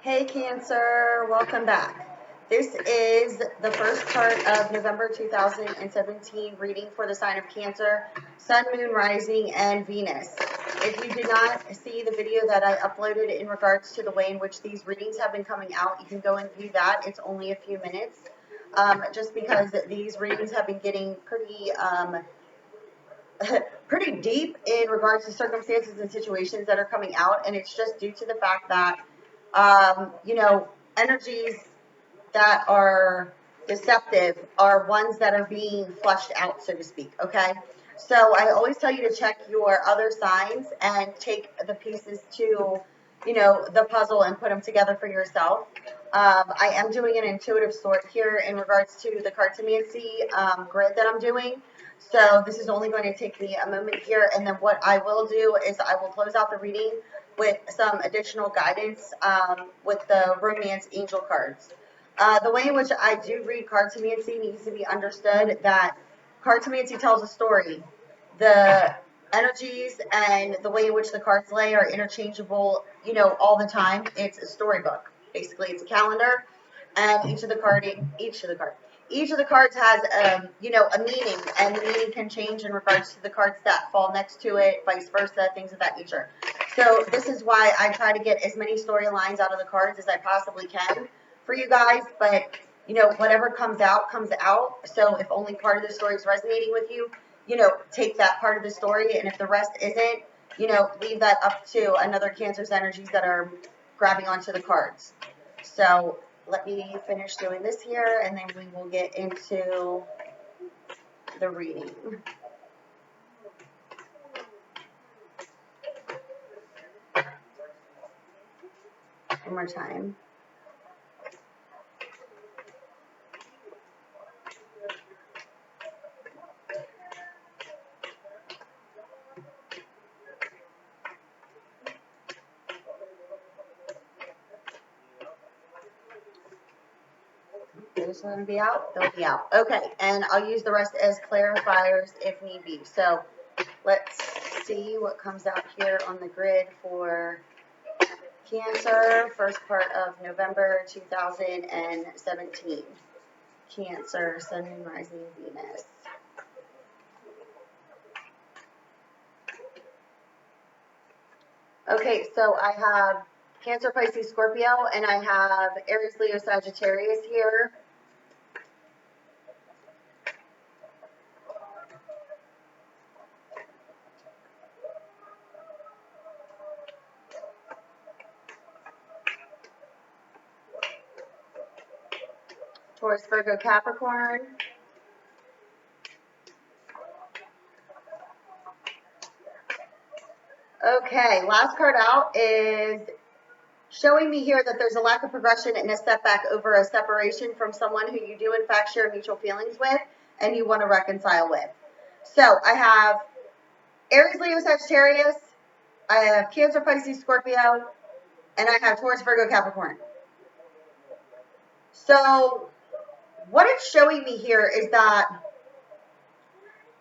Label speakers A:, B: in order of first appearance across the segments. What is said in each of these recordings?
A: Hey Cancer, welcome back. This is the first part of November 2017 reading for the sign of Cancer, Sun, Moon, Rising, and Venus. If you did not see the video that I uploaded in regards to the way in which these readings have been coming out, you can go and view that. It's only a few minutes, just because these readings have been getting pretty deep in regards to circumstances and situations that are coming out, and it's just due to the fact that energies that are deceptive are ones that are being flushed out, so to speak, okay? So I always tell you to check your other signs and take the pieces to, the puzzle and put them together for yourself. I am doing an intuitive sort here in regards to the cartomancy grid that I'm doing. So this is only going to take me a moment here, and then what I will do is I will close out the reading with some additional guidance with the romance angel cards. The way in which I do read cartomancy needs to be understood that cartomancy tells a story. The energies and the way in which the cards lay are interchangeable, all the time. It's a storybook. Basically, it's a calendar, and each of the cards has, a meaning, and the meaning can change in regards to the cards that fall next to it, vice versa, things of that nature. So this is why I try to get as many storylines out of the cards as I possibly can for you guys, but whatever comes out, comes out. So if only part of the story is resonating with you, take that part of the story, and if the rest isn't, leave that up to another Cancer's energies that are grabbing onto the cards. So let me finish doing this here, and then we will get into the reading. One more time. Those are going to be out. They'll be out. Okay, and I'll use the rest as clarifiers if need be. So let's see what comes out here on the grid for Cancer, first part of November 2017. Cancer, Sun, Moon, Rising, Venus. Okay, so I have Cancer, Pisces, Scorpio, and I have Aries, Leo, Sagittarius here. Taurus, Virgo, Capricorn. Okay, last card out is showing me here that there's a lack of progression and a setback over a separation from someone who you do in fact share mutual feelings with and you want to reconcile with. So I have Aries, Leo, Sagittarius, I have Cancer, Pisces, Scorpio, and I have Taurus, Virgo, Capricorn. So what it's showing me here is that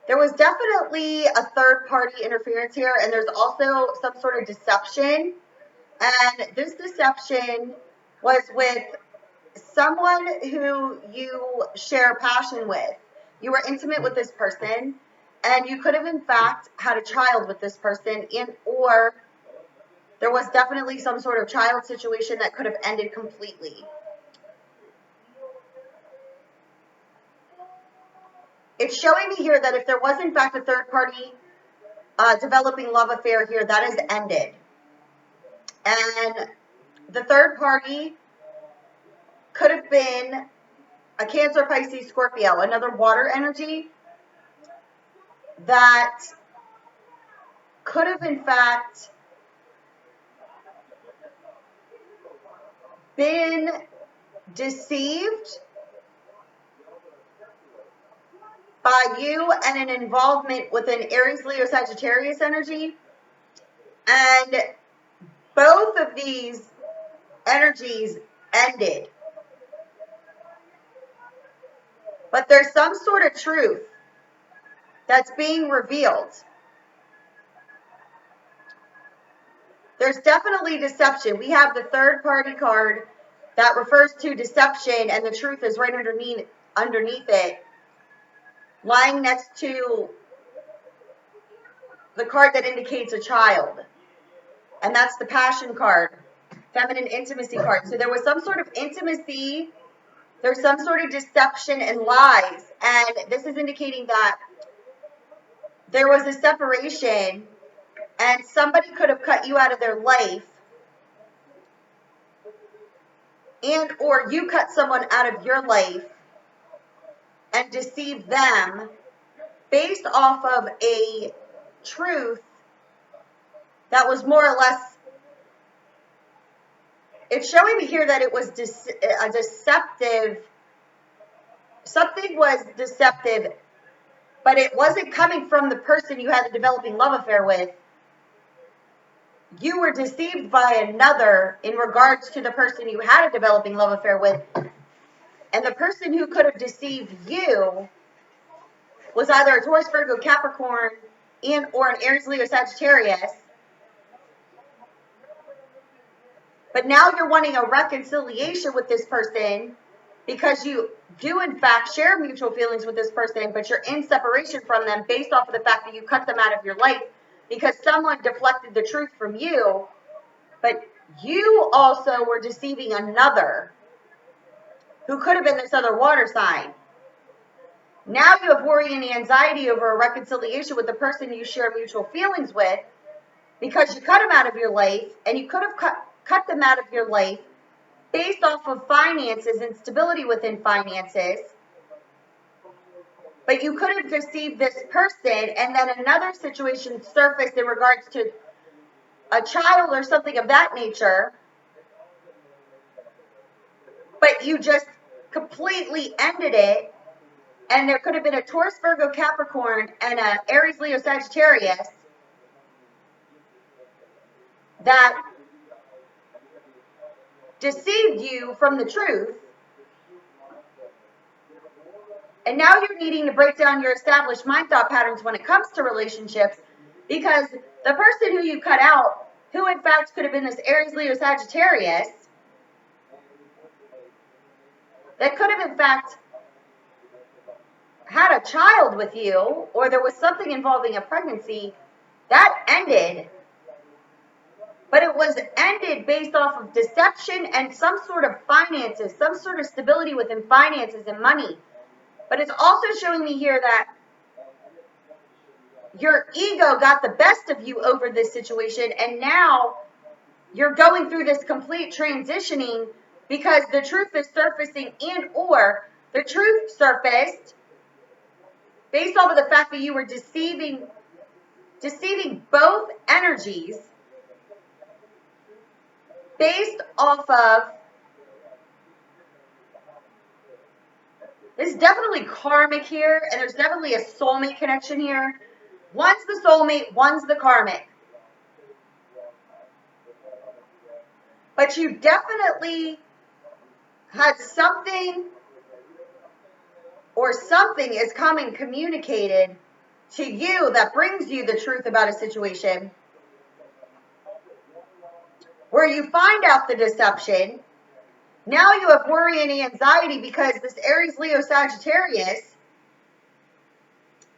A: there was definitely a third-party interference here, and there's also some sort of deception. And this deception was with someone who you share passion with. You were intimate with this person, and you could have, in fact, had a child with this person, or there was definitely some sort of child situation that could have ended completely. It's showing me here that if there was, in fact, a third party developing love affair here, that has ended. And the third party could have been a Cancer, Pisces, Scorpio, another water energy that could have, in fact, been deceived by you and an involvement with an Aries, Leo, Sagittarius energy. And both of these energies ended. But there's some sort of truth that's being revealed. There's definitely deception. We have the third party card that refers to deception, and the truth is right underneath it, lying next to the card that indicates a child. And that's the passion card, feminine intimacy card. So there was some sort of intimacy, there's some sort of deception and lies. And this is indicating that there was a separation and somebody could have cut you out of their life, and or you cut someone out of your life and deceived them based off of a truth that was more or less, it's showing me here that it was a deceptive, something was deceptive, but it wasn't coming from the person you had a developing love affair with. You were deceived by another in regards to the person you had a developing love affair with. And the person who could have deceived you was either a Taurus, Virgo, Capricorn, or an Aries, Leo, Sagittarius. But now you're wanting a reconciliation with this person because you do in fact share mutual feelings with this person, but you're in separation from them based off of the fact that you cut them out of your life because someone deflected the truth from you, but you also were deceiving another who could have been this other water sign. Now you have worry and anxiety over a reconciliation with the person you share mutual feelings with because you cut them out of your life, and you could have cut them out of your life based off of finances and stability within finances. But you could have deceived this person, and then another situation surfaced in regards to a child or something of that nature. But you just completely ended it. And there could have been a Taurus, Virgo, Capricorn, and a Aries, Leo, Sagittarius that deceived you from the truth. And now you're needing to break down your established mind thought patterns when it comes to relationships, because the person who you cut out, who in fact could have been this Aries, Leo, Sagittarius, that could have in fact had a child with you, or there was something involving a pregnancy, that ended. But it was ended based off of deception and some sort of finances, some sort of stability within finances and money. But it's also showing me here that your ego got the best of you over this situation, and now you're going through this complete transitioning because the truth is surfacing, and or the truth surfaced based off of the fact that you were deceiving both energies based off of, there's definitely karmic here, and there's definitely a soulmate connection here. One's the soulmate, one's the karmic. But you definitely had something, or something is coming communicated to you that brings you the truth about a situation, where you find out the deception. Now you have worry and anxiety because this Aries, Leo, Sagittarius,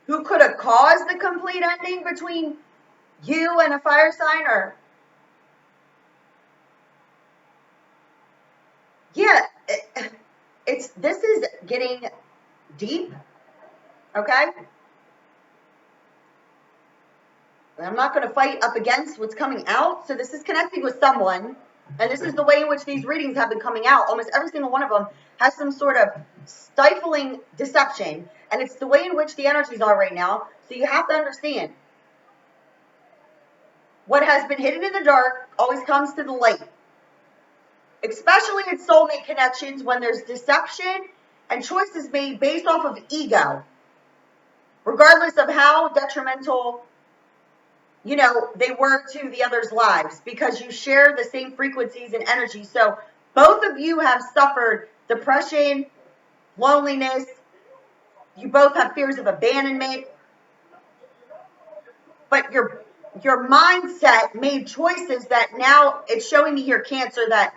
A: who could have caused the complete ending between you and a fire sign, or yeah, this is getting deep, okay? I'm not going to fight up against what's coming out. So this is connecting with someone, and this is the way in which these readings have been coming out. Almost every single one of them has some sort of stifling deception, and it's the way in which the energies are right now. So you have to understand, what has been hidden in the dark always comes to the light, especially in soulmate connections when there's deception and choices made based off of ego, regardless of how detrimental they were to the other's lives, because you share the same frequencies and energy. So both of you have suffered depression, loneliness. You both have fears of abandonment, but you're your mindset made choices that now it's showing me here, Cancer, that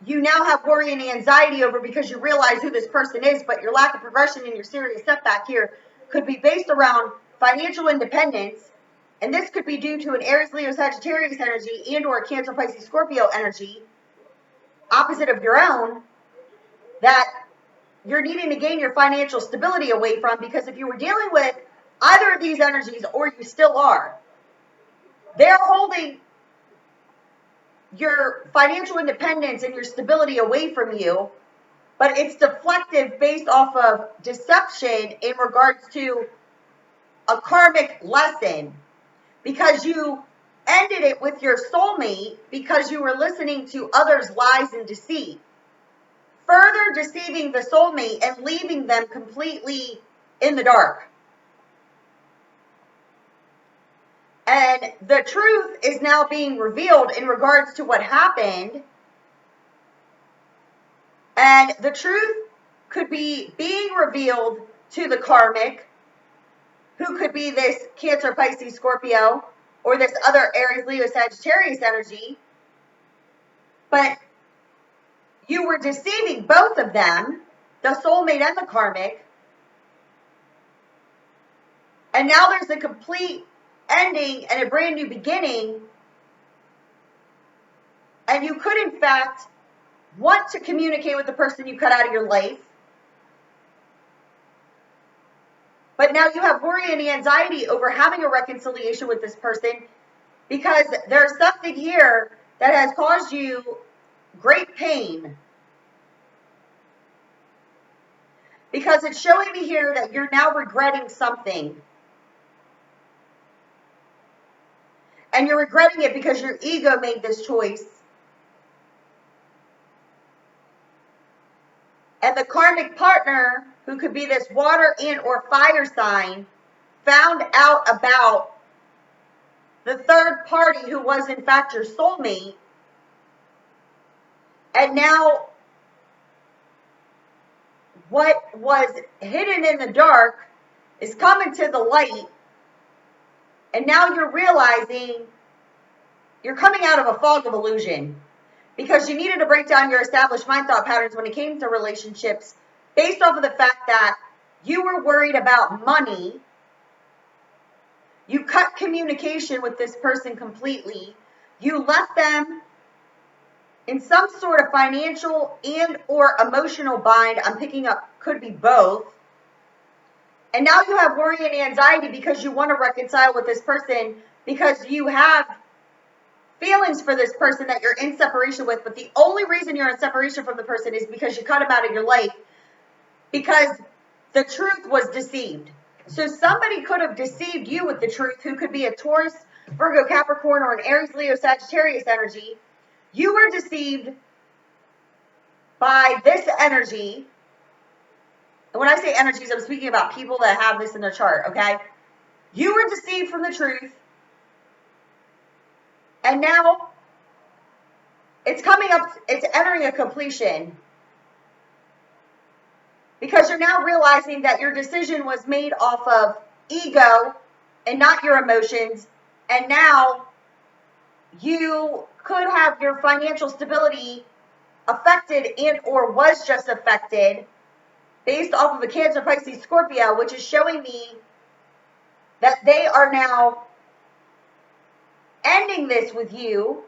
A: you now have worry and anxiety over because you realize who this person is, but your lack of progression and your serious setback here could be based around financial independence. And this could be due to an Aries, Leo, Sagittarius energy and or a Cancer, Pisces, Scorpio energy, opposite of your own, that you're needing to gain your financial stability away from, because if you were dealing with either of these energies, or you still are, they're holding your financial independence and your stability away from you, but it's deflective based off of deception in regards to a karmic lesson, because you ended it with your soulmate because you were listening to others' lies and deceit, further deceiving the soulmate and leaving them completely in the dark. And the truth is now being revealed in regards to what happened. And the truth could be being revealed to the karmic, who could be this Cancer, Pisces, Scorpio, or this other Aries, Leo, Sagittarius energy. But you were deceiving both of them, the soulmate and the karmic. And now there's a complete ending and a brand new beginning. And you could, in fact, want to communicate with the person you cut out of your life. But now you have worry and anxiety over having a reconciliation with this person, because there's something here that has caused you great pain. Because it's showing me here that you're now regretting something. And you're regretting it because your ego made this choice. And the karmic partner, who could be this water and or fire sign, found out about the third party who was in fact your soulmate. And now what was hidden in the dark is coming to the light. And now you're realizing you're coming out of a fog of illusion, because you needed to break down your established mind thought patterns when it came to relationships, based off of the fact that you were worried about money. You cut communication with this person completely. You left them in some sort of financial and or emotional bind. I'm picking up, could be both. And now you have worry and anxiety because you want to reconcile with this person, because you have feelings for this person that you're in separation with. But the only reason you're in separation from the person is because you cut him out of your life, because the truth was deceived. So somebody could have deceived you with the truth, who could be a Taurus, Virgo, Capricorn, or an Aries, Leo, Sagittarius energy. You were deceived by this energy. And when I say energies, I'm speaking about people that have this in their chart, okay? You were deceived from the truth. And now it's coming up, it's entering a completion. Because you're now realizing that your decision was made off of ego and not your emotions. And now you could have your financial stability affected and or was just affected based off of a Cancer, Pisces, Scorpio, which is showing me that they are now ending this with you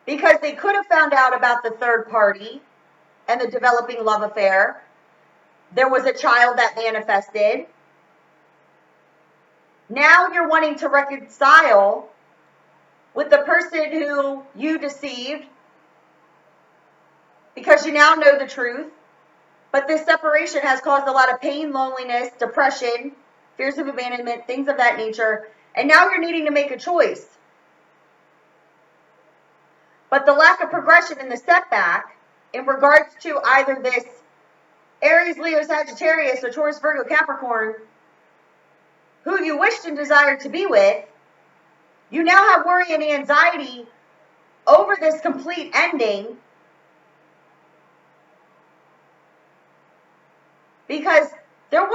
A: because they could have found out about the third party and the developing love affair. There was a child that manifested. Now you're wanting to reconcile with the person who you deceived because you now know the truth. But this separation has caused a lot of pain, loneliness, depression, fears of abandonment, things of that nature. And now you're needing to make a choice. But the lack of progression and the setback in regards to either this Aries, Leo, Sagittarius, or Taurus, Virgo, Capricorn, who you wished and desired to be with, you now have worry and anxiety over this complete ending, because there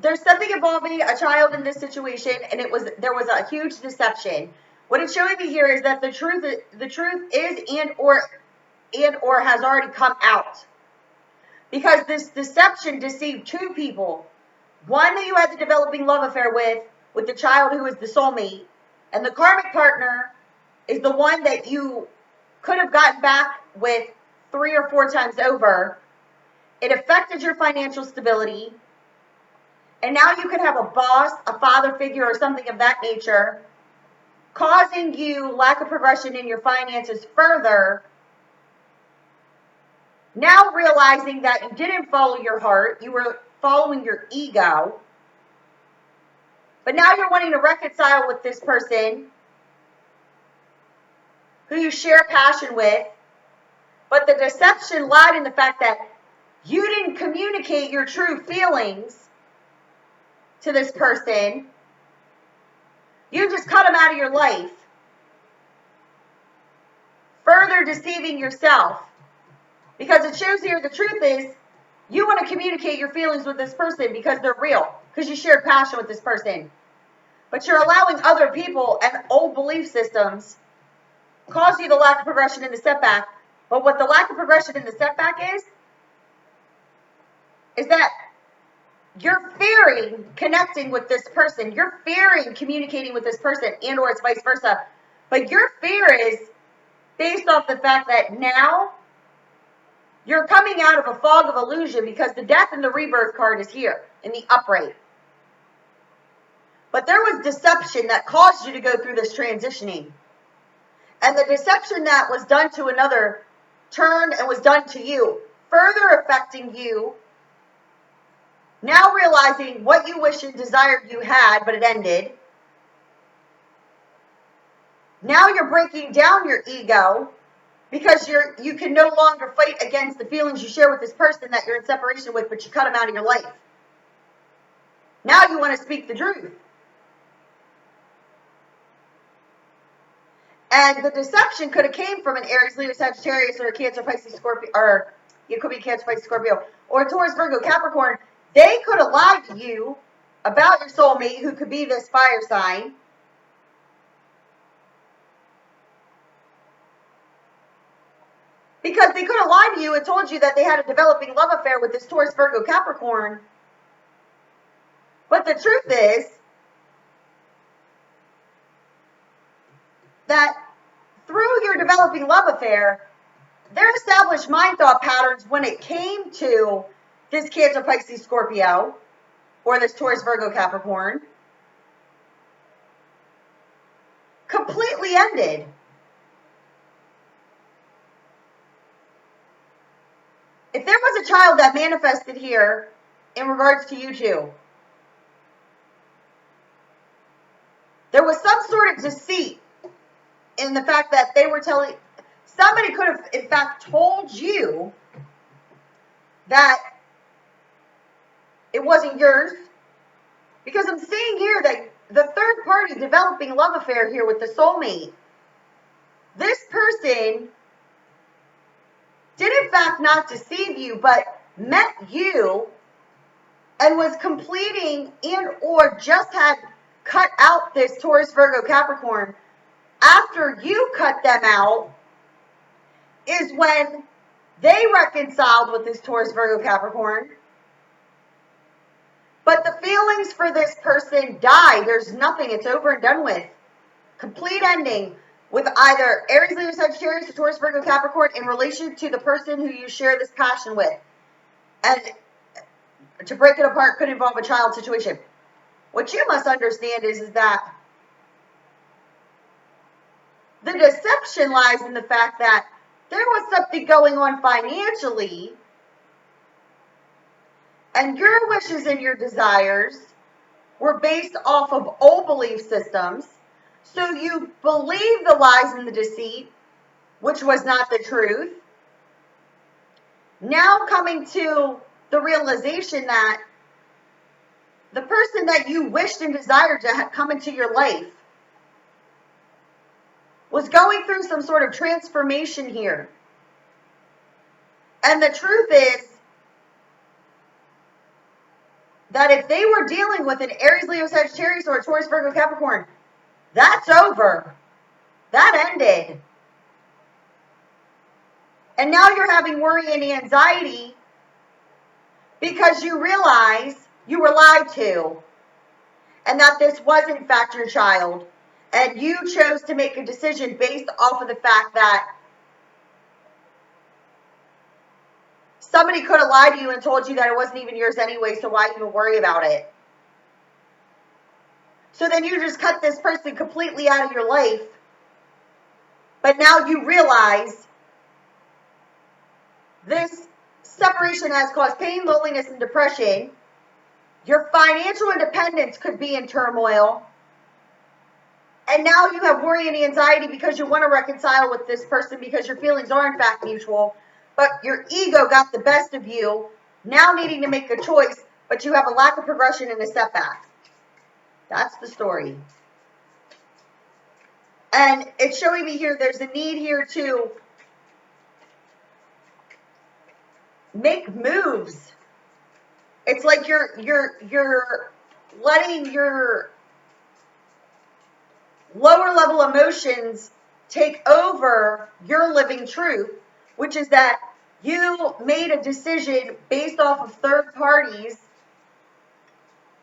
A: there's something involving a child in this situation, and there was a huge deception. What it's showing me here is that the truth is and or has already come out, because this deception deceived two people. One that you had the developing love affair with the child who is the soulmate, and the karmic partner is the one that you could have gotten back with 3 or 4 times over. It affected your financial stability, and now you could have a boss, a father figure, or something of that nature, causing you lack of progression in your finances further. Now realizing that you didn't follow your heart, you were following your ego. But now you're wanting to reconcile with this person who you share passion with. But the deception lied in the fact that you didn't communicate your true feelings to this person. You just cut them out of your life, further deceiving yourself. Because it shows here the truth is you want to communicate your feelings with this person because they're real, because you shared passion with this person. But you're allowing other people and old belief systems cause you the lack of progression in the setback. But what the lack of progression in the setback is that you're fearing connecting with this person. You're fearing communicating with this person, and or it's vice versa. But your fear is based off the fact that now you're coming out of a fog of illusion, because the death and the rebirth card is here in the upright. But there was deception that caused you to go through this transitioning. And the deception that was done to another turned and was done to you, further affecting you. Now realizing what you wish and desired you had, but it ended. Now you're breaking down your ego, because you can no longer fight against the feelings you share with this person that you're in separation with, but you cut them out of your life. Now you want to speak the truth. And the deception could have came from an Aries, Leo, Sagittarius, or a Cancer, Pisces, Scorpio, or it could be Cancer, Pisces, Scorpio, or a Taurus, Virgo, Capricorn. They could have lied to you about your soulmate, who could be this fire sign. Because they could have lied to you and told you that they had a developing love affair with this Taurus, Virgo, Capricorn. But the truth is that through your developing love affair, their established mind thought patterns when it came to this Cancer, Pisces, Scorpio, or this Taurus, Virgo, Capricorn, completely ended. If there was a child that manifested here in regards to you two, there was some sort of deceit in the fact that they were telling, somebody could have in fact told you that it wasn't yours. Because I'm seeing here that the third party developing love affair here with the soulmate, this person did in fact not deceive you, but met you and was completing and or just had cut out this Taurus, Virgo, Capricorn. After you cut them out is when they reconciled with this Taurus, Virgo, Capricorn. But the feelings for this person die. There's nothing. It's over and done with. Complete ending with either Aries, Leo, Sagittarius, or Taurus, Virgo, Capricorn in relation to the person who you share this passion with. And to break it apart could involve a child situation. What you must understand is that the deception lies in the fact that there was something going on financially, and your wishes and your desires were based off of old belief systems. So you believe the lies and the deceit, which was not the truth. Now coming to the realization that the person that you wished and desired to come into your life was going through some sort of transformation here. And the truth is, that if they were dealing with an Aries, Leo, Sagittarius, or a Taurus, Virgo, Capricorn, that's over. That ended. And now you're having worry and anxiety because you realize you were lied to and that this was in fact your child. And you chose to make a decision based off of the fact that somebody could have lied to you and told you that it wasn't even yours anyway, so why even worry about it? So then you just cut this person completely out of your life. But now you realize this separation has caused pain, loneliness, and depression. Your financial independence could be in turmoil. And now you have worry and anxiety because you want to reconcile with this person because your feelings are in fact mutual. But your ego got the best of you, now needing to make a choice, but you have a lack of progression and a setback. That's the story. And it's showing me here there's a need here to make moves. It's like you're letting your lower level emotions take over your living truth, which is that you made a decision based off of third parties,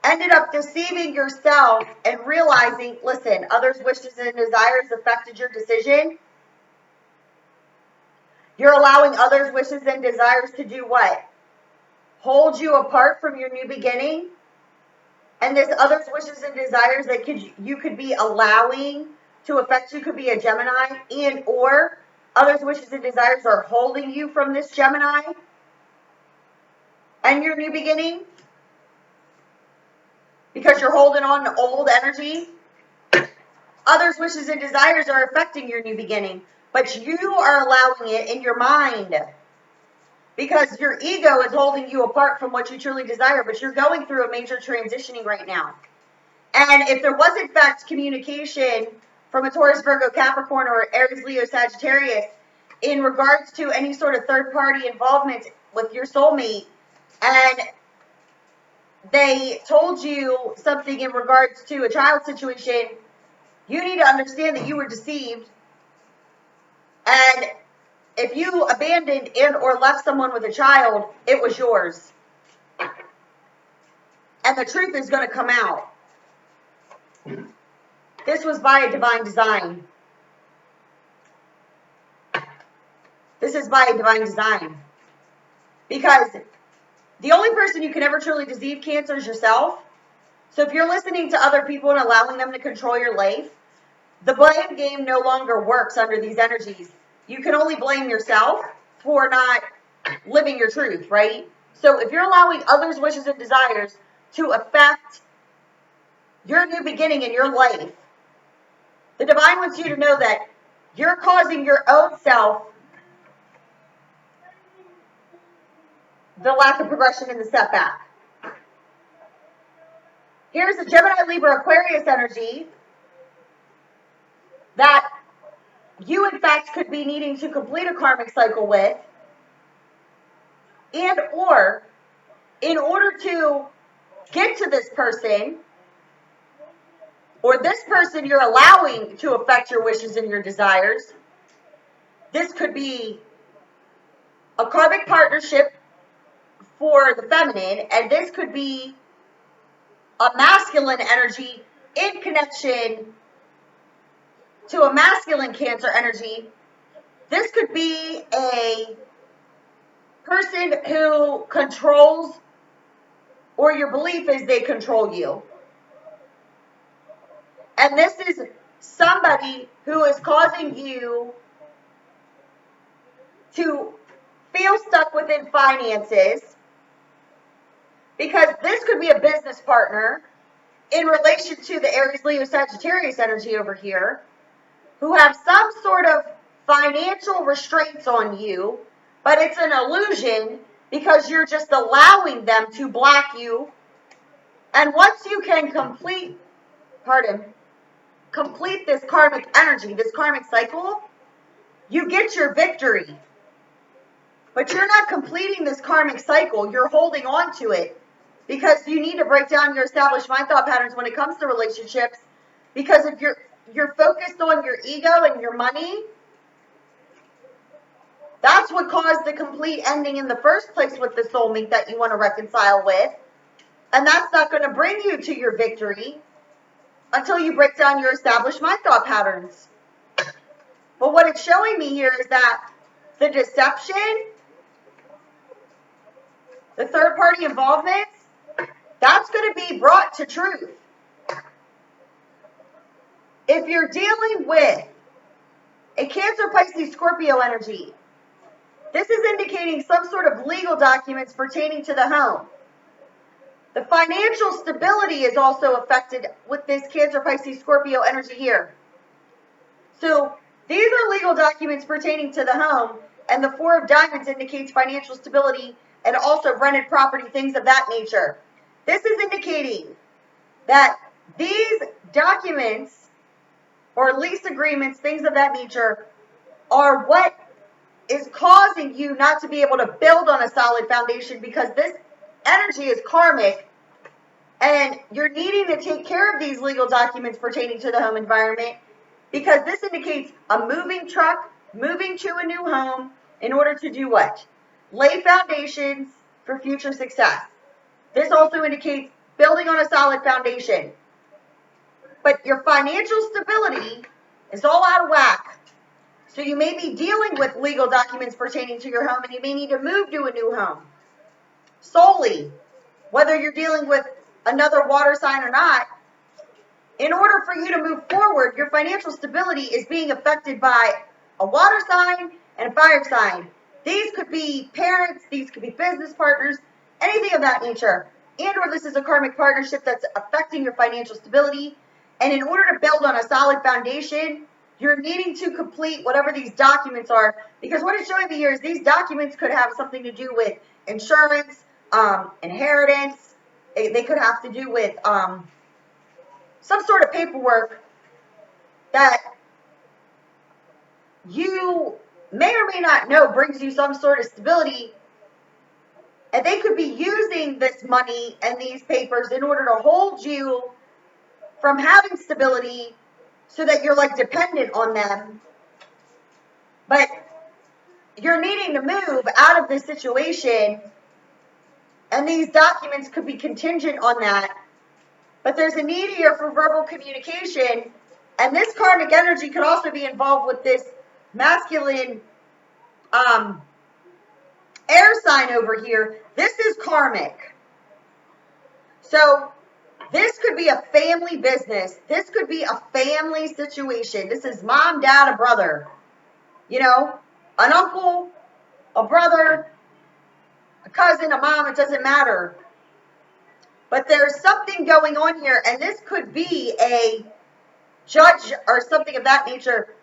A: ended up deceiving yourself and realizing, listen, others' wishes and desires affected your decision. You're allowing others' wishes and desires to do what? Hold you apart from your new beginning. And this others' wishes and desires that you could be allowing to affect you could be a Gemini, and or others' wishes and desires are holding you from this Gemini and your new beginning because you're holding on to old energy. Others' wishes and desires are affecting your new beginning, but you are allowing it in your mind because your ego is holding you apart from what you truly desire, but you're going through a major transitioning right now. And if there was in fact communication from a Taurus, Virgo, Capricorn, or Aries, Leo, Sagittarius in regards to any sort of third party involvement with your soulmate, and they told you something in regards to a child situation, you need to understand that you were deceived. And if you abandoned and or left someone with a child, it was yours. And the truth is going to come out. This was by a divine design. This is by a divine design. Because the only person you can ever truly deceive, Cancer, is yourself. So if you're listening to other people and allowing them to control your life, the blame game no longer works under these energies. You can only blame yourself for not living your truth, right? So if you're allowing others' wishes and desires to affect your new beginning in your life, the divine wants you to know that you're causing your own self the lack of progression and the setback. Here's a Gemini, Libra, Aquarius energy that you, in fact, could be needing to complete a karmic cycle with, and or in order to get to this person, or this person you're allowing to affect your wishes and your desires. This could be a karmic partnership for the feminine, and this could be a masculine energy in connection to a masculine Cancer energy. This could be a person who controls, or your belief is they control you. And this is somebody who is causing you to feel stuck within finances, because this could be a business partner in relation to the Aries, Leo, Sagittarius energy over here, who have some sort of financial restraints on you, but it's an illusion because you're just allowing them to block you. And once you can complete this karmic energy, this karmic cycle, you get your victory. But you're not completing this karmic cycle. You're holding on to it because you need to break down your established mind thought patterns when it comes to relationships. Because if you're focused on your ego and your money, that's what caused the complete ending in the first place with the soulmate that you want to reconcile with. And that's not going to bring you to your victory until you break down your established mind thought patterns. But what it's showing me here is that the deception, the third party involvement, that's going to be brought to truth. If you're dealing with a Cancer, Pisces, Scorpio energy, this is indicating some sort of legal documents pertaining to the home. The financial stability is also affected with this Cancer, Pisces, Scorpio energy here. So these are legal documents pertaining to the home, and the Four of Diamonds indicates financial stability and also rented property, things of that nature. This is indicating that these documents or lease agreements, things of that nature, are what is causing you not to be able to build on a solid foundation, because this energy is karmic, and you're needing to take care of these legal documents pertaining to the home environment, because this indicates a moving truck, moving to a new home in order to do what? Lay foundations for future success. This also indicates building on a solid foundation. But your financial stability is all out of whack. So you may be dealing with legal documents pertaining to your home, and you may need to move to a new home. Solely, whether you're dealing with another water sign or not, in order for you to move forward, your financial stability is being affected by a water sign and a fire sign. These could be parents, these could be business partners, anything of that nature. And or this is a karmic partnership that's affecting your financial stability. And in order to build on a solid foundation, you're needing to complete whatever these documents are. Because what it's showing me here is these documents could have something to do with insurance, inheritance. They could have to do with some sort of paperwork that you may or may not know brings you some sort of stability. And they could be using this money and these papers in order to hold you from having stability so that you're like dependent on them. But you're needing to move out of this situation, and these documents could be contingent on that. But there's a need here for verbal communication, and this karmic energy could also be involved with this masculine air sign over here. This is karmic. So this could be a family business. This could be a family situation. This is mom, dad, a brother. You know, an uncle, a brother, a cousin, a mom, it doesn't matter. But there's something going on here, and this could be a judge or something of that nature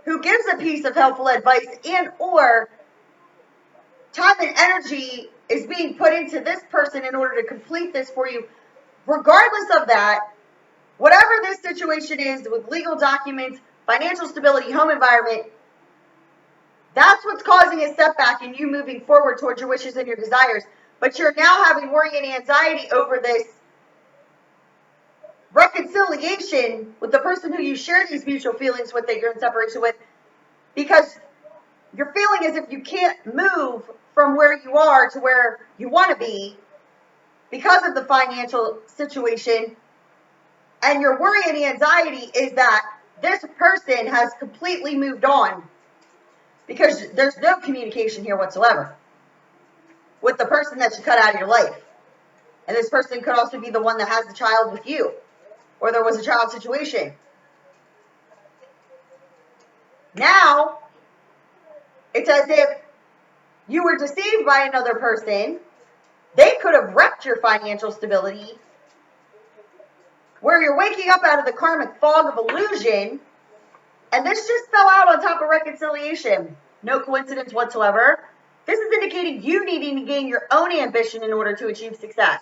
A: who gives a piece of helpful advice, and or time and energy is being put into this person in order to complete this for you. Regardless of that, whatever this situation is with legal documents, financial stability, home environment, that's what's causing a setback in you moving forward towards your wishes and your desires. But you're now having worry and anxiety over this reconciliation with the person who you share these mutual feelings with, that you're in separation with, because you're feeling as if you can't move from where you are to where you want to be because of the financial situation. And your worry and anxiety is that this person has completely moved on, because there's no communication here whatsoever with the person that you cut out of your life. And this person could also be the one that has the child with you, or there was a child situation. Now, it's as if you were deceived by another person. They could have wrecked your financial stability, where you're waking up out of the karmic fog of illusion, and this just fell out on top of reconciliation. No coincidence whatsoever. This is indicating you needing to gain your own ambition in order to achieve success.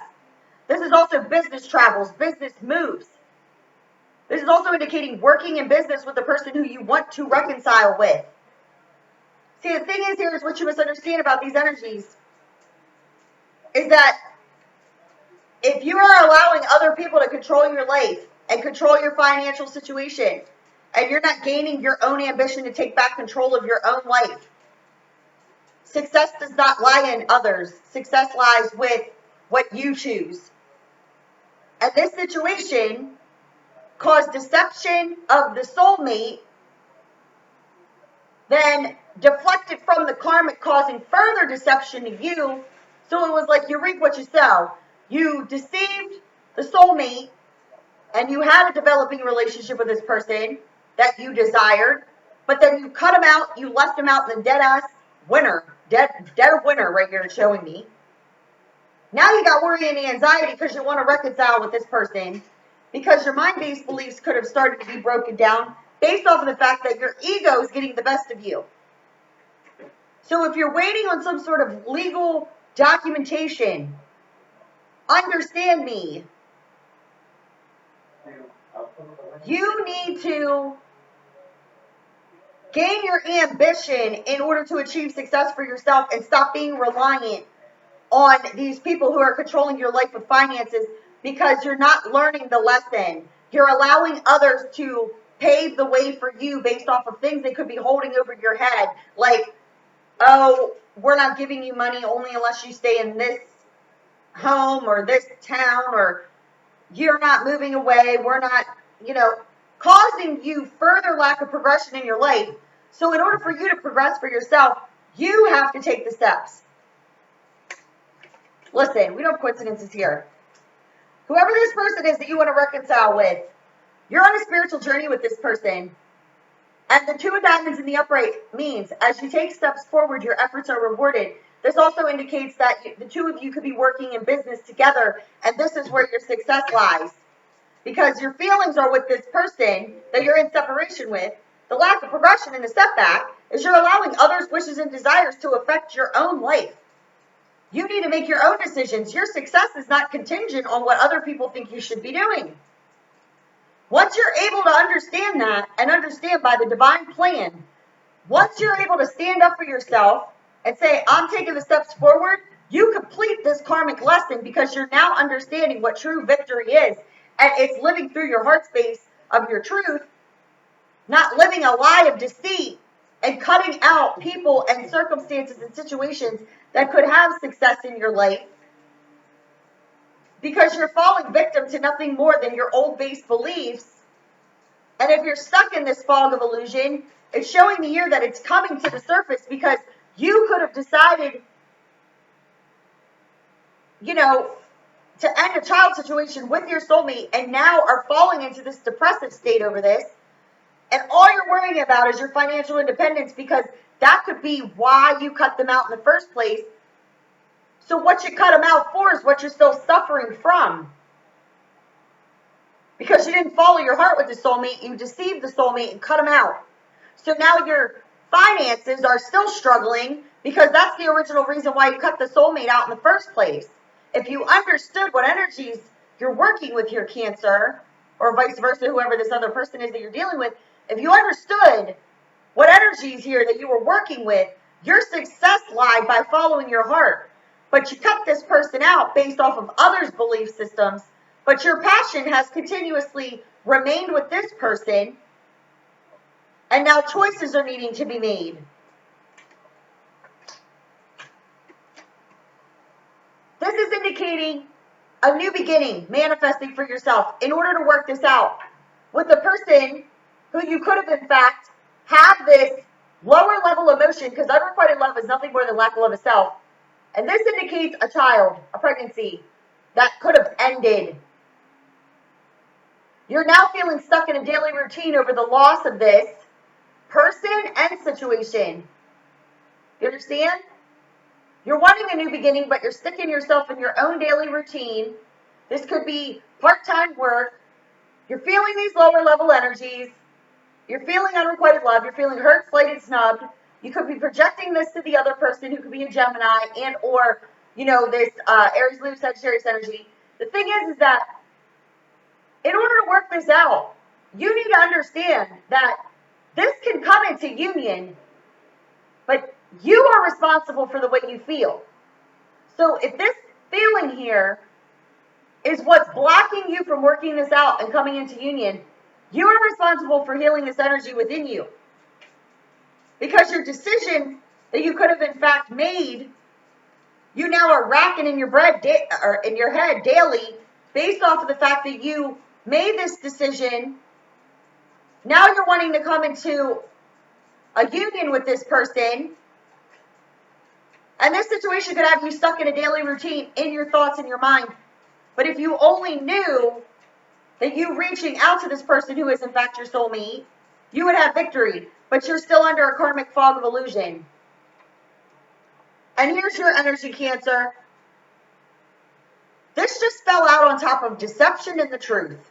A: This is also business travels, business moves. This is also indicating working in business with the person who you want to reconcile with. See, the thing is here is what you must understand about these energies is that if you are allowing other people to control your life and control your financial situation, and you're not gaining your own ambition to take back control of your own life, success does not lie in others. Success lies with what you choose. And this situation caused deception of the soulmate, then deflected from the karmic, causing further deception to you. So it was like you reap what you sow. You deceived the soulmate, and you had a developing relationship with this person that you desired, but then you cut him out, you left him out in the dead ass winter, dead of winter right here showing me. Now you got worry and anxiety because you want to reconcile with this person, because your mind-based beliefs could have started to be broken down based off of the fact that your ego is getting the best of you. So if you're waiting on some sort of legal documentation, understand me. You need to gain your ambition in order to achieve success for yourself and stop being reliant on these people who are controlling your life with finances, because you're not learning the lesson. You're allowing others to pave the way for you based off of things they could be holding over your head. Like, oh, we're not giving you money only unless you stay in this home or this town, or you're not moving away. We're not, causing you further lack of progression in your life. So in order for you to progress for yourself, you have to take the steps. Listen, we don't have coincidences here. Whoever this person is that you want to reconcile with, you're on a spiritual journey with this person. And the 2 of diamonds in the upright means as you take steps forward, your efforts are rewarded. This also indicates that the 2 of you could be working in business together, and this is where your success lies. Because your feelings are with this person that you're in separation with. The lack of progression and the setback is you're allowing others' wishes and desires to affect your own life. You need to make your own decisions. Your success is not contingent on what other people think you should be doing. Once you're able to understand that and understand by the divine plan, once you're able to stand up for yourself and say, I'm taking the steps forward, you complete this karmic lesson because you're now understanding what true victory is. And it's living through your heart space of your truth, not living a lie of deceit and cutting out people and circumstances and situations that could have success in your life, because you're falling victim to nothing more than your old base beliefs. And if you're stuck in this fog of illusion, it's showing me here that it's coming to the surface because you could have decided, to end a child situation with your soulmate, and now are falling into this depressive state over this. And all you're worrying about is your financial independence, because that could be why you cut them out in the first place. So what you cut them out for is what you're still suffering from. Because you didn't follow your heart with the soulmate, you deceived the soulmate and cut them out. So now your finances are still struggling, because that's the original reason why you cut the soulmate out in the first place. If you understood what energies you're working with your Cancer, or vice versa, whoever this other person is that you're dealing with, if you understood what energies here that you were working with, your success lied by following your heart. But you cut this person out based off of others' belief systems, but your passion has continuously remained with this person, and now choices are needing to be made. This is indicating a new beginning, manifesting for yourself in order to work this out with the person who you could have, in fact, have this lower level emotion, because unrequited love is nothing more than lack of love of self. And this indicates a child, a pregnancy that could have ended. You're now feeling stuck in a daily routine over the loss of this person and situation. You understand? You're wanting a new beginning, but you're sticking yourself in your own daily routine. This could be part-time work. You're feeling these lower level energies. You're feeling unrequited love. You're feeling hurt, slighted, snubbed. You could be projecting this to the other person, who could be a Gemini and or, this Aries, Lilith, Sagittarius energy. The thing is that in order to work this out, you need to understand that this can come into union, but you are responsible for the way you feel. So if this feeling here is what's blocking you from working this out and coming into union. You are responsible for healing this energy within you. Because your decision that you could have in fact made, you now are racking in your or in your head daily based off of the fact that you made this decision. Now you're wanting to come into a union with this person. And this situation could have you stuck in a daily routine in your thoughts and your mind. But if you only knew that you reaching out to this person who is in fact your soulmate, you would have victory. But you're still under a karmic fog of illusion. And here's your energy, Cancer. This just fell out on top of deception and the truth.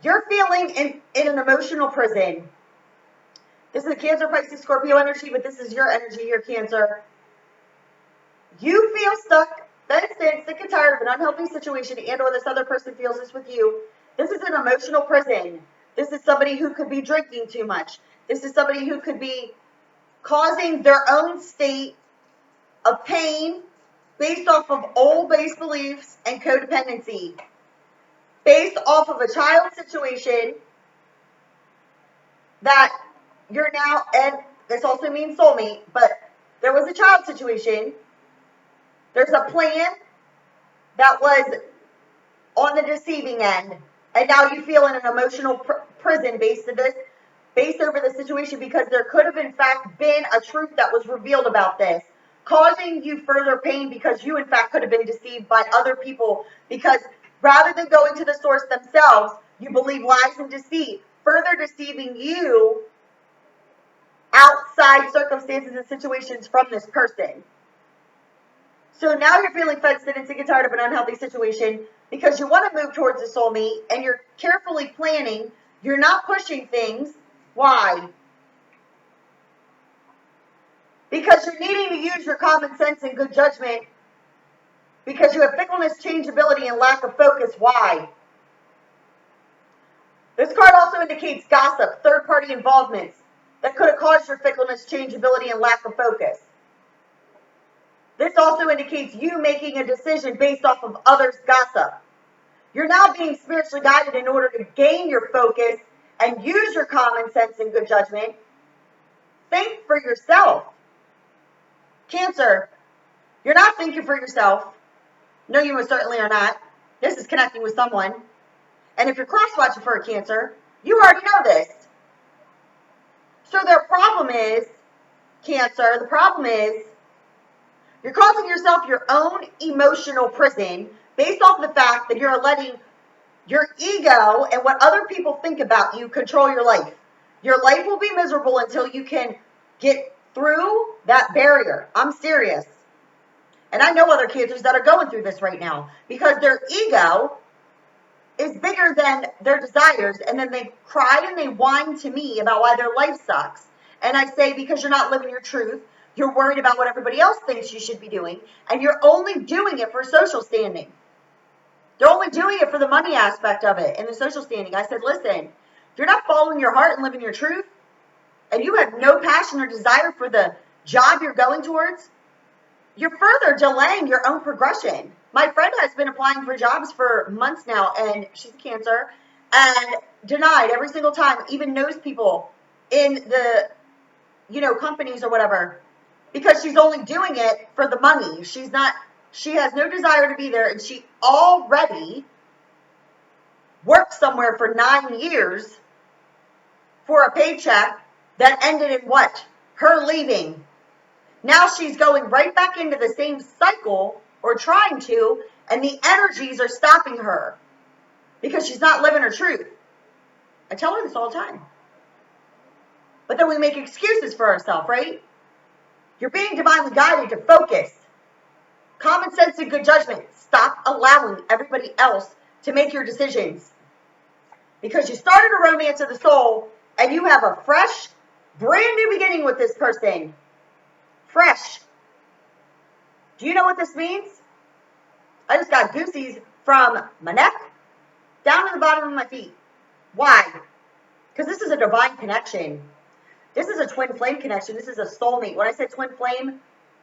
A: You're feeling in an emotional prison. This is a Cancer, Pisces, Scorpio energy, but this is your energy here, Cancer. You feel stuck, fenced in, sick and tired of an unhealthy situation, and or this other person feels this with you. This is an emotional prison. This is somebody who could be drinking too much. This is somebody who could be causing their own state of pain based off of old base beliefs and codependency. Based off of a child situation that you're now, and this also means soulmate, but there was a child situation. There's a plan that was on the deceiving end, and now you feel in an emotional prison based over the situation because there could have in fact been a truth that was revealed about this, causing you further pain because you in fact could have been deceived by other people, because rather than going to the source themselves, you believe lies and deceit, further deceiving you outside circumstances and situations from this person. So now you're feeling fenced in and sick and tired of an unhealthy situation because you want to move towards a soulmate and you're carefully planning. You're not pushing things. Why? Because you're needing to use your common sense and good judgment because you have fickleness, changeability, and lack of focus. Why? This card also indicates gossip, third-party involvements that could have caused your fickleness, changeability, and lack of focus. This also indicates you making a decision based off of others' gossip. You're now being spiritually guided in order to gain your focus and use your common sense and good judgment. Think for yourself. Cancer, you're not thinking for yourself. No, you most certainly are not. This is connecting with someone. And if you're cross-watching for a Cancer, you already know this. So their problem is, Cancer, the problem is, you're causing yourself your own emotional prison based off the fact that you're letting your ego and what other people think about you control your life. Your life will be miserable until you can get through that barrier. I'm serious. And I know other Cancers that are going through this right now because their ego is bigger than their desires. And then they cry and they whine to me about why their life sucks. And I say, because you're not living your truth. You're worried about what everybody else thinks you should be doing. And you're only doing it for social standing. They're only doing it for the money aspect of it and the social standing. I said, listen, if you're not following your heart and living your truth, and you have no passion or desire for the job you're going towards, you're further delaying your own progression. My friend has been applying for jobs for months now, and she's a Cancer, and denied every single time, even knows people in the, companies or whatever, because she's only doing it for the money. She has no desire to be there, and she already worked somewhere for 9 years for a paycheck that ended in what? Her leaving. Now she's going right back into the same cycle, or trying to, and the energies are stopping her because she's not living her truth. I tell her this all the time. But then we make excuses for ourselves, right? You're being divinely guided to focus. Common sense and good judgment. Stop allowing everybody else to make your decisions. Because you started a romance of the soul and you have a fresh, brand new beginning with this person. Fresh. Do you know what this means? I just got goosies from my neck down to the bottom of my feet. Why? Because this is a divine connection. This is a twin flame connection. This is a soulmate. When I said twin flame,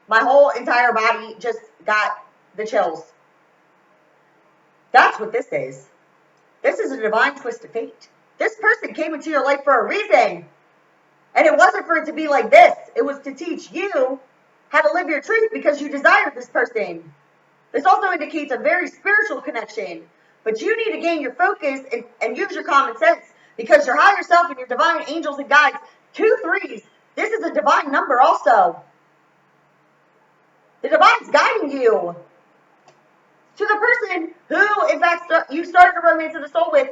A: my whole entire body just got the chills. That's what this is. This is a divine twist of fate. This person came into your life for a reason. And it wasn't for it to be like this. It was to teach you how to live your truth because you desired this person. This also indicates a very spiritual connection. But you need to gain your focus and use your common sense because your higher self and your divine angels and guides, 2 3s, this is a divine number also. The divine's guiding you to the person who, in fact, you started a romance of the soul with.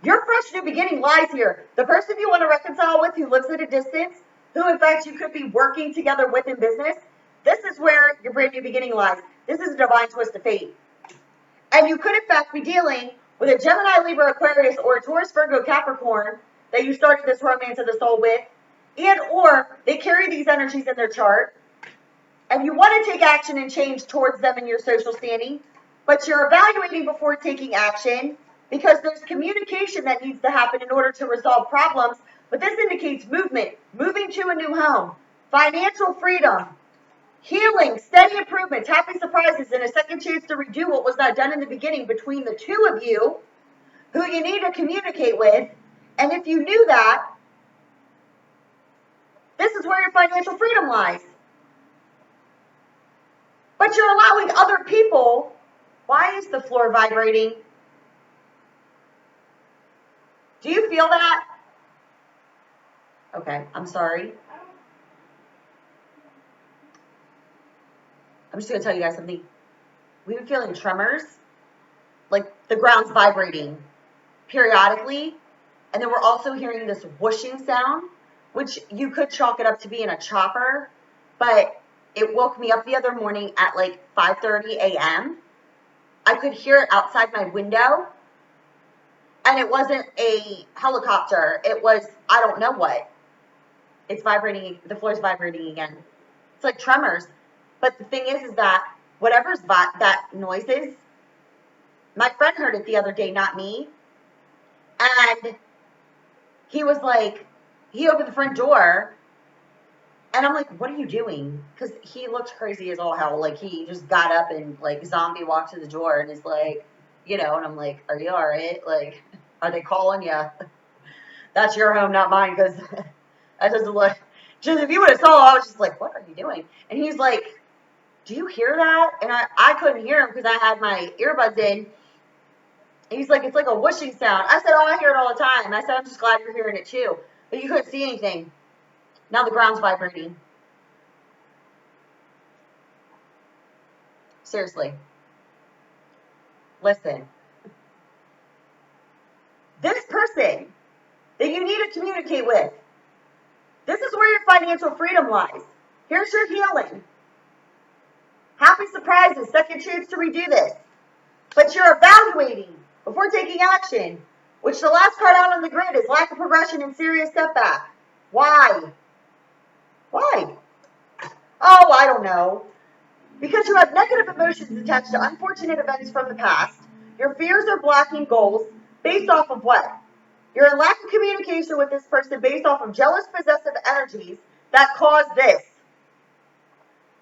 A: Your fresh new beginning lies here. The person you want to reconcile with who lives at a distance, who, in fact, you could be working together with in business, this is where your brand new beginning lies. This is a divine twist of fate. And you could, in fact, be dealing with a Gemini, Libra, Aquarius, or a Taurus, Virgo, Capricorn that you started this romance of the soul with, and or they carry these energies in their chart, and you want to take action and change towards them in your social standing, but you're evaluating before taking action because there's communication that needs to happen in order to resolve problems. But this indicates movement, moving to a new home, financial freedom, healing, steady improvements, happy surprises, and a second chance to redo what was not done in the beginning between the 2 of you who you need to communicate with. And if you knew that, this is where your financial freedom lies. But you're allowing other people. Why is the floor vibrating? Do you feel that? Okay, I'm sorry. I'm just going to tell you guys something. We've been feeling tremors, like the ground's vibrating periodically. And then we're also hearing this whooshing sound, which you could chalk it up to being a chopper. But it woke me up the other morning at like 5:30 a.m. I could hear it outside my window. And it wasn't a helicopter. It was, I don't know what. It's vibrating. The floor's vibrating again. It's like tremors. But the thing is that whatever's that noise is, my friend heard it the other day, not me. And he was like, he opened the front door. And I'm like, what are you doing? Because he looked crazy as all hell. Like, he just got up and, like, zombie walked to the door and is like, you know, and I'm like, are you all right? Like, are they calling you? That's your home, not mine, because that doesn't look, just if you would have saw, I was just like, what are you doing? And he's like, do you hear that? And I couldn't hear him because I had my earbuds in. And he's like, it's like a whooshing sound. I said, oh, I hear it all the time. I said, I'm just glad you're hearing it too. But you couldn't see anything. Now the ground's vibrating. Seriously. Listen. This person that you need to communicate with, this is where your financial freedom lies. Here's your healing. Happy surprises, second chance to redo this. But you're evaluating before taking action, which the last card out on the grid is lack of progression and serious setback. Why? Why? Oh, I don't know. Because you have negative emotions attached to unfortunate events from the past. Your fears are blocking goals based off of what? You're in lack of communication with this person based off of jealous, possessive energies that caused this.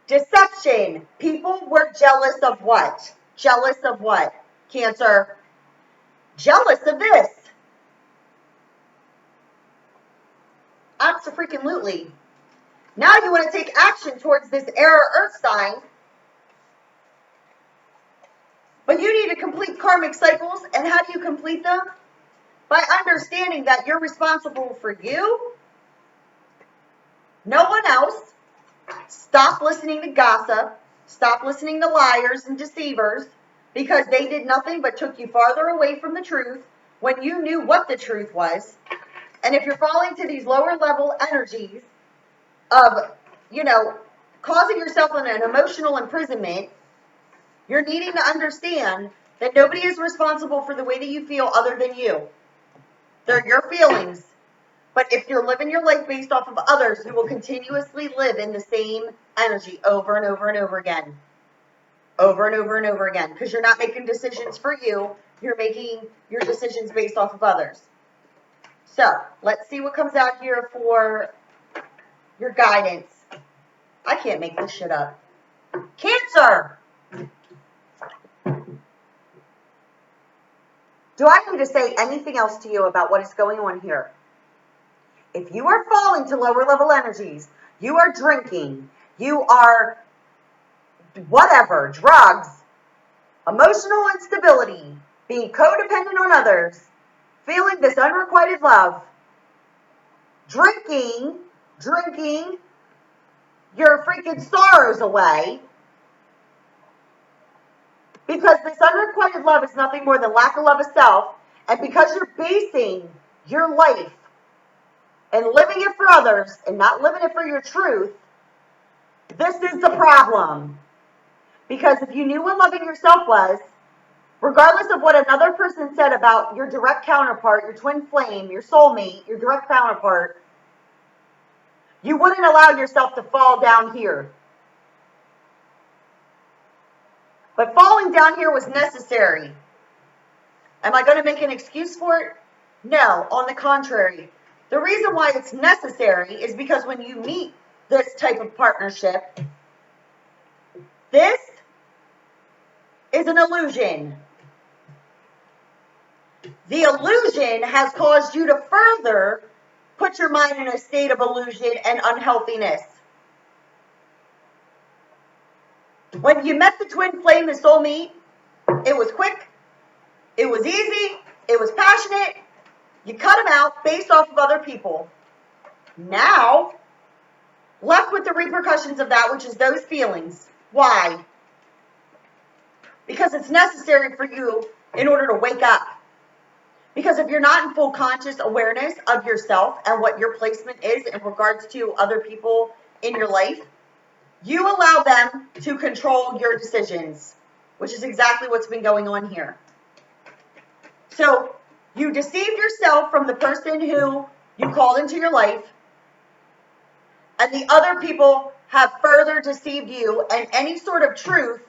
A: Deception. People were jealous of what? Jealous of what? Cancer. Jealous of this. Absolutely. Now you want to take action towards this air earth sign. But you need to complete karmic cycles. And how do you complete them? By understanding that you're responsible for you, no one else. Stop listening to gossip. Stop listening to liars and deceivers because they did nothing but took you farther away from the truth when you knew what the truth was. And if you're falling to these lower level energies of, causing yourself an emotional imprisonment, you're needing to understand that nobody is responsible for the way that you feel other than you. They're your feelings. But if you're living your life based off of others, you will continuously live in the same energy over and over and over again. Over and over and over again. Because you're not making decisions for you. You're making your decisions based off of others. So, let's see what comes out here for your guidance. I can't make this shit up. Cancer! Do I need to say anything else to you about what is going on here? If you are falling to lower level energies, you are drinking, you are whatever, drugs, emotional instability, being codependent on others, feeling this unrequited love, drinking your freaking sorrows away, because this unrequited love is nothing more than lack of love of self, and because you're basing your life and living it for others and not living it for your truth, this is the problem. Because if you knew what loving yourself was, regardless of what another person said about your direct counterpart, your twin flame, your soulmate, your direct counterpart, you wouldn't allow yourself to fall down here. But falling down here was necessary. Am I going to make an excuse for it? No, on the contrary. The reason why it's necessary is because when you meet this type of partnership, this is an illusion. The illusion has caused you to further put your mind in a state of illusion and unhealthiness. When you met the twin flame, the soulmate, it was quick, it was easy, it was passionate. You cut them out based off of other people. Now, left with the repercussions of that, which is those feelings. Why? Because it's necessary for you in order to wake up. Because if you're not in full conscious awareness of yourself and what your placement is in regards to other people in your life, you allow them to control your decisions, which is exactly what's been going on here. So you deceived yourself from the person who you called into your life, and the other people have further deceived you, and any sort of truth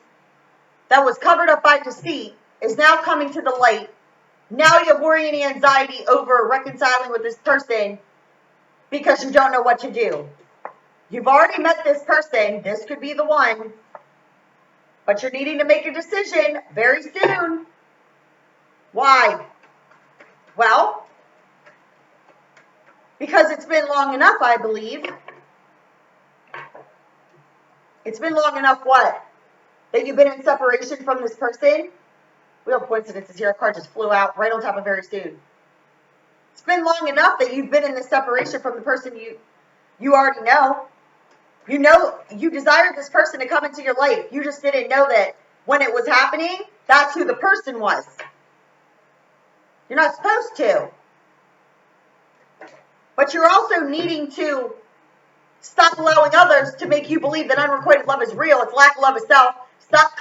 A: that was covered up by deceit is now coming to the light. Now you have worry and anxiety over reconciling with this person because you don't know what to do. You've already met this person. This could be the one. But you're needing to make a decision very soon. Why? Well, because it's been long enough, I believe. It's been long enough what? That you've been in separation from this person? Real coincidences here. A card just flew out right on top of very soon. It's been long enough that you've been in this separation from the person you already know. You know, you desired this person to come into your life. You just didn't know that when it was happening, that's who the person was. You're not supposed to. But you're also needing to stop allowing others to make you believe that unrequited love is real. It's lack of love of self. Stop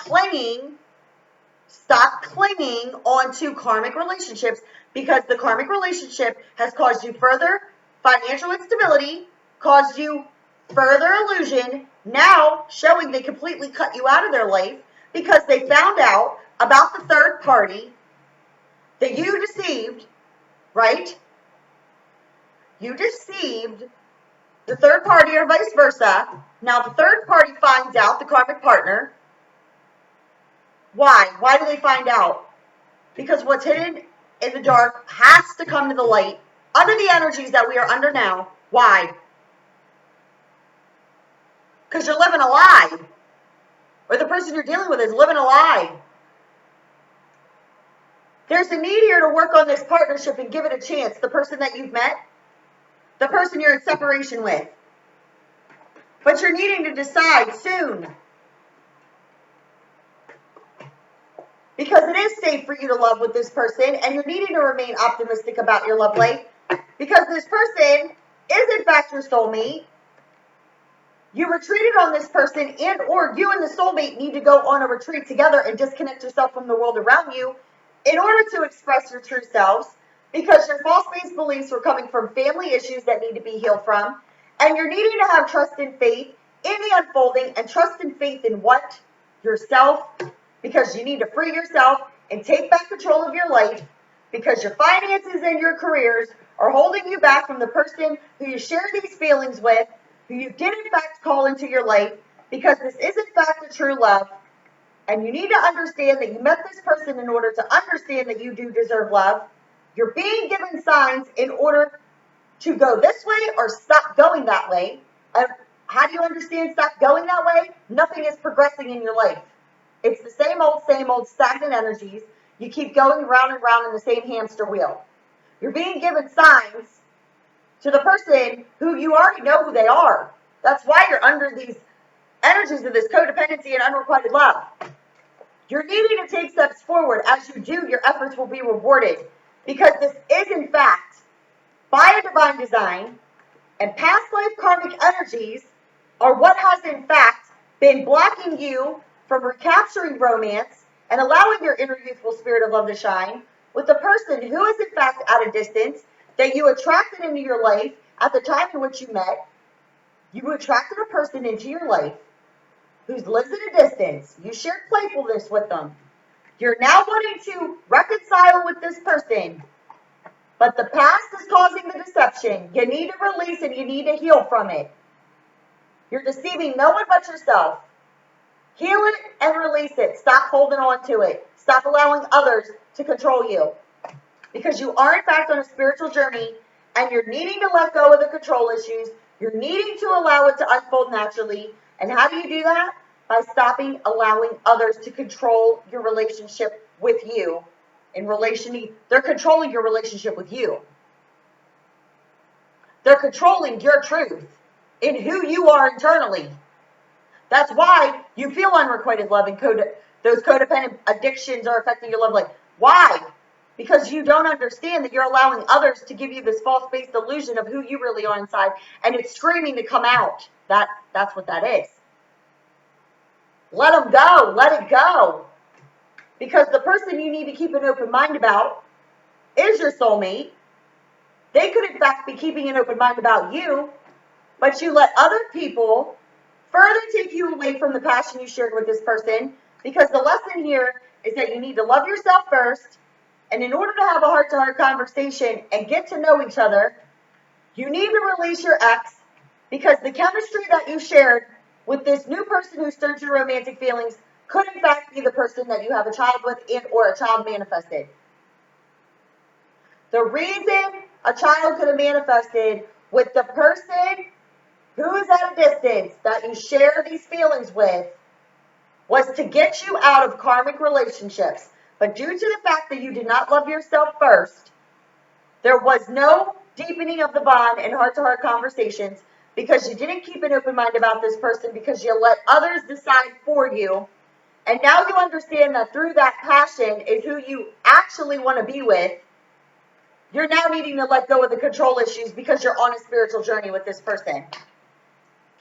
A: clinging onto karmic relationships, because the karmic relationship has caused you further financial instability, caused you further illusion, now showing they completely cut you out of their life because they found out about the third party that you deceived, right? You deceived the third party or vice versa. Now the third party finds out, the karmic partner. Why? Why do they find out? Because what's hidden in the dark has to come to the light under the energies that we are under now. Why? Because you're living a lie. Or the person you're dealing with is living a lie. There's a need here to work on this partnership and give it a chance. The person that you've met, the person you're in separation with. But you're needing to decide soon. Because it is safe for you to love with this person, and you're needing to remain optimistic about your love life. Because this person is in fact your soulmate. You retreated on this person, and or you and the soulmate need to go on a retreat together and disconnect yourself from the world around you in order to express your true selves, because your false-based beliefs were coming from family issues that need to be healed from, and you're needing to have trust and faith in the unfolding, and trust and faith in what? Yourself, because you need to free yourself and take back control of your life, because your finances and your careers are holding you back from the person who you share these feelings with, who you did in fact call into your life, because this is in fact a true love. And you need to understand that you met this person in order to understand that you do deserve love. You're being given signs in order to go this way or stop going that way. And how do you understand stop going that way? Nothing is progressing in your life. It's the same old stagnant energies. You keep going round and round in the same hamster wheel. You're being given signs to the person who you already know who they are. That's why you're under these energies of this codependency and unrequited love. You're needing to take steps forward. As you do, your efforts will be rewarded, because this is, in fact, by a divine design, and past life karmic energies are what has, in fact, been blocking you from recapturing romance and allowing your inner youthful spirit of love to shine with the person who is, in fact, at a distance that you attracted into your life at the time in which you met. You attracted a person into your life who lives at a distance. You shared playfulness with them. You're now wanting to reconcile with this person, but the past is causing the deception. You need to release and you need to heal from it. You're deceiving no one but yourself. Heal it and release it. Stop holding on to it. Stop allowing others to control you, because you are, in fact, on a spiritual journey, and you're needing to let go of the control issues. You're needing to allow it to unfold naturally. And how do you do that? By stopping allowing others to control your relationship with you. They're controlling your relationship with you. They're controlling your truth in who you are internally. That's why you feel unrequited love and those codependent addictions are affecting your love life. Why? Because you don't understand that you're allowing others to give you this false-based illusion of who you really are inside, and it's screaming to come out. That's what that is. Let them go. Let it go. Because the person you need to keep an open mind about is your soulmate. They could, in fact, be keeping an open mind about you, but you let other people further take you away from the passion you shared with this person, because the lesson here is that you need to love yourself first. And in order to have a heart-to-heart conversation and get to know each other, you need to release your ex, because the chemistry that you shared with this new person who stirred your romantic feelings could, in fact, be the person that you have a child with and or a child manifested. The reason a child could have manifested with the person who is at a distance that you share these feelings with was to get you out of karmic relationships. But due to the fact that you did not love yourself first, there was no deepening of the bond and heart-to-heart conversations, because you didn't keep an open mind about this person, because you let others decide for you. And now you understand that through that passion is who you actually want to be with. You're now needing to let go of the control issues, because you're on a spiritual journey with this person.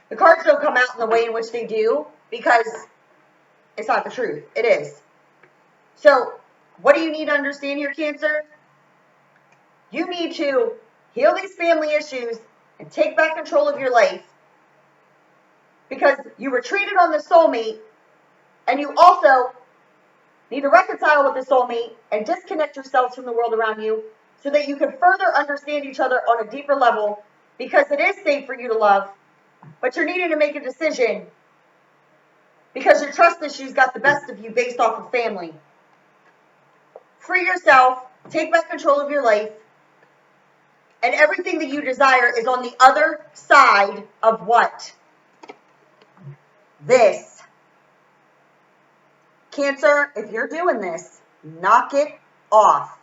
A: The cards don't come out in the way in which they do, because it's not the truth. It is. So, what do you need to understand here, Cancer? You need to heal these family issues and take back control of your life, because you were treated on the soulmate, and you also need to reconcile with the soulmate and disconnect yourselves from the world around you so that you can further understand each other on a deeper level, because it is safe for you to love, but you're needing to make a decision because your trust issues got the best of you based off of family. Free yourself, take back control of your life, and everything that you desire is on the other side of what? This. Cancer, if you're doing this, knock it off.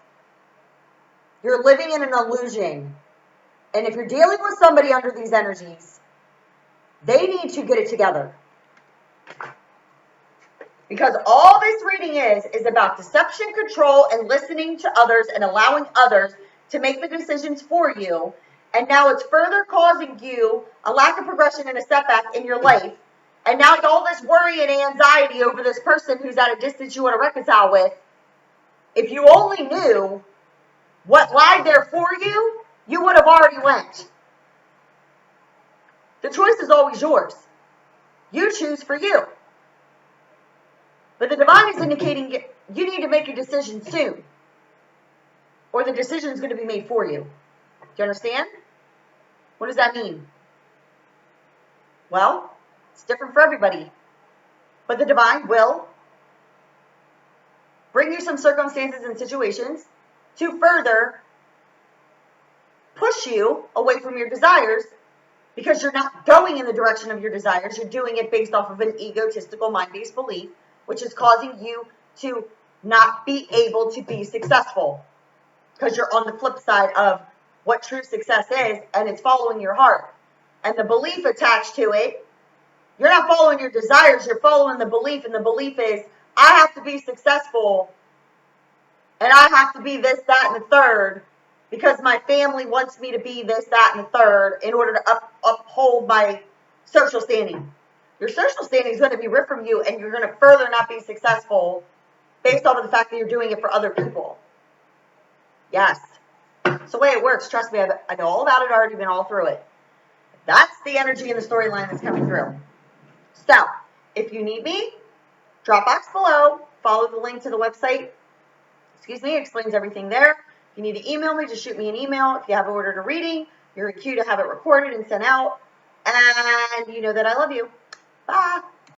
A: You're living in an illusion. And if you're dealing with somebody under these energies, they need to get it together. Because all this reading is about deception, control, and listening to others and allowing others to make the decisions for you. And now it's further causing you a lack of progression and a setback in your life. And now all this worry and anxiety over this person who's at a distance you want to reconcile with. If you only knew what lied there for you, you would have already went. The choice is always yours. You choose for you. But the divine is indicating you need to make a decision soon, or the decision is going to be made for you. Do you understand? What does that mean? Well, it's different for everybody. But the divine will bring you some circumstances and situations to further push you away from your desires, because you're not going in the direction of your desires. You're doing it based off of an egotistical mind-based belief, which is causing you to not be able to be successful, because you're on the flip side of what true success is, and it's following your heart. And the belief attached to it, you're not following your desires, you're following the belief, and the belief is, I have to be successful, and I have to be this, that, and the third, because my family wants me to be this, that, and the third in order to uphold my social standing. Your social standing is going to be ripped from you, and you're going to further not be successful based off of the fact that you're doing it for other people. Yes. It's the way it works. Trust me, I know all about it. I've already been all through it. That's the energy and the storyline that's coming through. So, if you need me, Dropbox below. Follow the link to the website. It explains everything there. If you need to email me, just shoot me an email. If you have ordered a reading, you're in queue to have it recorded and sent out. And you know that I love you. Bye.